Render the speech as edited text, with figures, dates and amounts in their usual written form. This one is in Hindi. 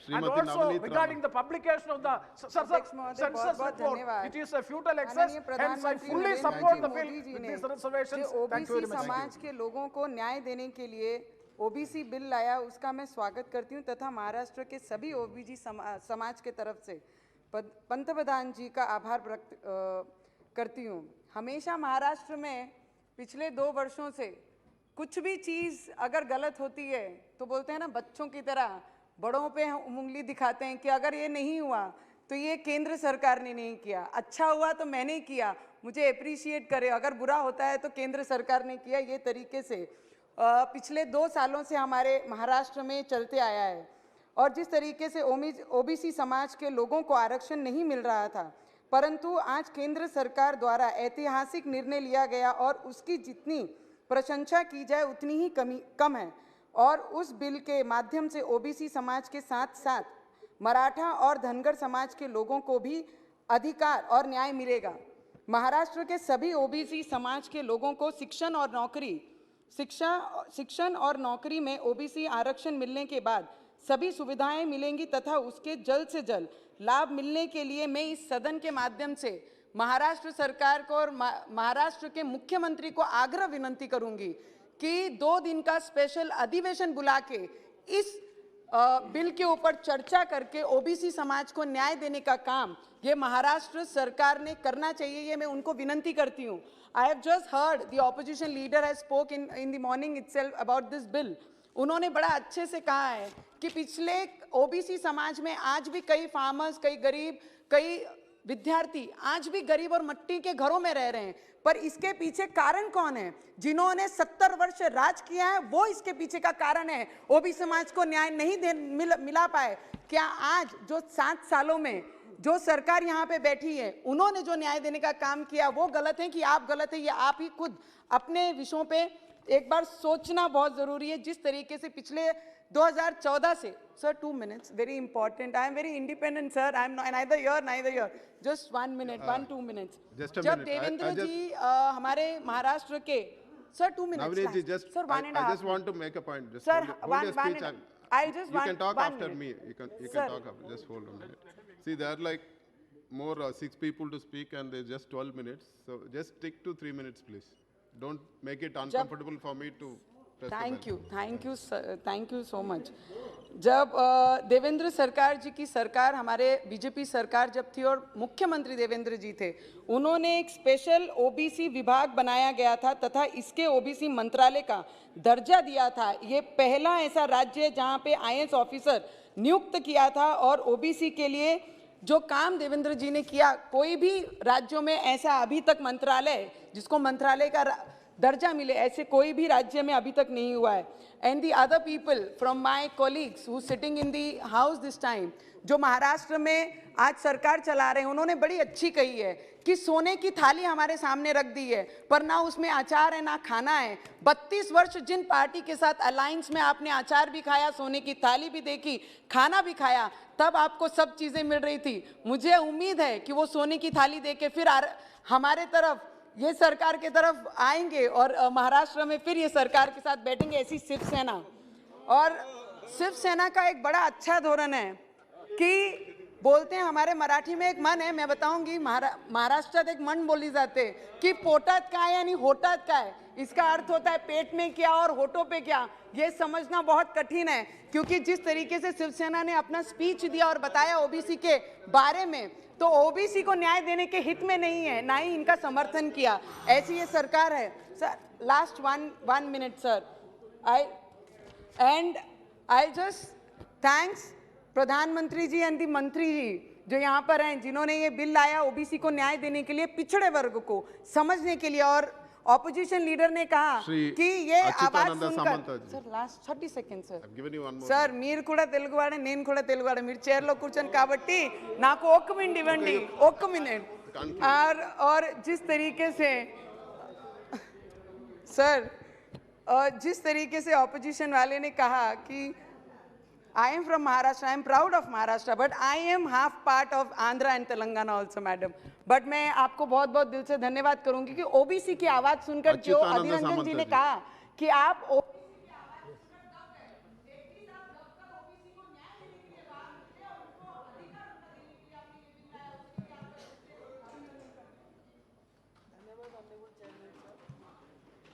And also regarding the publication of the census report, it is a futile exercise. Hence, I fully support the bill with these reservations. Thank you very much. समाज के लोगों को न्याय देने के लिए ओबीसी बिल लाया, उसका मैं स्वागत करती हूं तथा महाराष्ट्र के सभी ओबीसी समाज के तरफ से पंतप्रधान जी का आभार व्यक्त करती हूं। हमेशा महाराष्ट्र में पिछले 2 वर्षों से कुछ भी चीज़ अगर गलत होती है तो बोलते हैं ना, बच्चों की तरह बड़ों पे हम उंगली दिखाते हैं कि अगर ये नहीं हुआ तो ये केंद्र सरकार ने नहीं किया, अच्छा हुआ तो मैंने किया, मुझे अप्रिशिएट करे, अगर बुरा होता है तो केंद्र सरकार ने किया। ये तरीके से पिछले 2 सालों से हमारे महाराष्ट्र में चलते आया है। और जिस तरीके से ओबीसी समाज के लोगों को आरक्षण नहीं मिल रहा था, परंतु आज केंद्र सरकार द्वारा ऐतिहासिक निर्णय लिया गया और उसकी जितनी प्रशंसा की जाए उतनी ही कम है। और उस बिल के माध्यम से ओबीसी समाज के साथ साथ मराठा और धनगर समाज के लोगों को भी अधिकार और न्याय मिलेगा। महाराष्ट्र के सभी ओबीसी समाज के लोगों को शिक्षण और नौकरी में ओबीसी आरक्षण मिलने के बाद सभी सुविधाएं मिलेंगी तथा उसके जल्द से जल्द लाभ मिलने के लिए मैं इस सदन के माध्यम से महाराष्ट्र सरकार को और महाराष्ट्र के मुख्यमंत्री को आग्रह विनंती करूंगी कि 2 दिन का स्पेशल अधिवेशन बुला के इस बिल के ऊपर चर्चा करके ओबीसी समाज को न्याय देने का काम ये महाराष्ट्र सरकार ने करना चाहिए। ये मैं उनको विनंती करती हूँ। I have just heard the opposition leader has spoke in the morning itself about this bill. उन्होंने बड़ा अच्छे से कहा है कि पिछले ओबीसी समाज में आज भी कई फार्मर्स, कई गरीब, कई विद्यार्थी आज भी गरीब और मिट्टी के घरों में रह रहे हैं। पर इसके पीछे कारण कौन है? जिन्होंने 70 वर्ष राज किया है वो इसके पीछे का कारण है। ओबीसी समाज को न्याय नहीं मिला पाए। क्या आज जो 7 सालों में जो सरकार यहाँ पे बैठी है उन्होंने जो न्याय देने का काम किया वो गलत है कि आप गलत है? ये आप ही खुद अपने विषयों पे एक बार सोचना बहुत जरूरी है। जिस तरीके से पिछले 2014 से, sir 2 minutes, very important. I am very independent, sir. I am neither here. Just 1 minute, 1-2 minutes. Just a जब minute. देवेंद्र जी हमारे महाराष्ट्र के, sir 2 minutes. Navneet ji, just sir 1.5. I just want to make a point. Just sir, hold your speech. I'll just you can talk after minute. me. You can Sir. talk after. Just hold a minute. See, there are like more 6 people to speak, and there's just 12 minutes. So just stick to 3 minutes, please. Don't make it uncomfortable for me to. Thank you so much. जब देवेंद्र सरकार जी की सरकार, हमारे बीजेपी सरकार जब थी और मुख्यमंत्री देवेंद्र जी थे, उन्होंने एक स्पेशल ओबीसी विभाग बनाया गया था तथा इसके ओबीसी मंत्रालय का दर्जा दिया था। ये पहला ऐसा राज्य है जहां पे आईएएस ऑफिसर नियुक्त किया था। और ओबीसी के लिए जो काम देवेंद्र जी ने किया, कोई भी राज्यों में ऐसा अभी तक मंत्रालय जिसको मंत्रालय का दर्जा मिले, ऐसे कोई भी राज्य में अभी तक नहीं हुआ है। And the other people from my colleagues who sitting in the house this time, जो महाराष्ट्र में आज सरकार चला रहे हैं, उन्होंने बड़ी अच्छी कही है कि सोने की थाली हमारे सामने रख दी है पर ना उसमें अचार है ना खाना है। 32 वर्ष जिन पार्टी के साथ अलायंस में आपने अचार भी खाया, सोने की थाली भी देखी, खाना भी खाया, तब आपको सब चीज़ें मिल रही थी। मुझे उम्मीद है कि वो सोने की थाली दे के फिर हमारे तरफ, ये सरकार की तरफ आएंगे और महाराष्ट्र में फिर ये सरकार के साथ बैठेंगे। ऐसी शिवसेना, और शिवसेना का एक बड़ा अच्छा धोरण है कि बोलते हैं, हमारे मराठी में एक मन है, मैं बताऊंगी, महाराष्ट्रात एक मन बोली जाते कि पोटात काय यानी होटात काय। इसका अर्थ होता है पेट में क्या और होठों पे क्या। ये समझना बहुत कठिन है क्योंकि जिस तरीके से शिवसेना ने अपना स्पीच दिया और बताया ओबीसी के बारे में, तो ओबीसी को न्याय देने के हित में नहीं है, ना ही इनका समर्थन किया। ऐसी ये सरकार है। Sir last one minute sir, I just thanks प्रधानमंत्री जी एंड दी मंत्री जी जो यहाँ पर हैं, जिन्होंने ये बिल लाया ओबीसी को न्याय देने के लिए, पिछड़े वर्ग को समझने के लिए। और ऑपोजिशन लीडर ने कहा कि ये आवाज सुनकर, सर लास्ट 30 seconds सर మీరు కూడా తెలుగువాడే నేను కూడా తెలుగువాడే, మీరు చైర్ లో కూర్చొని కాబట్టి నాకు 1 మినిట్ ఇవ్వండి, 1 మినిట్। और जिस तरीके से सर, जिस तरीके से ऑपोजिशन वाले ने कहा कि I am from Maharashtra, I am proud of Maharashtra, but I am half part of Andhra and Telangana also, madam. But मैं आपको बहुत बहुत दिल से धन्यवाद करूंगी कि ओबीसी की आवाज सुनकर जो अधीर रंजन जी ने कहा कि आप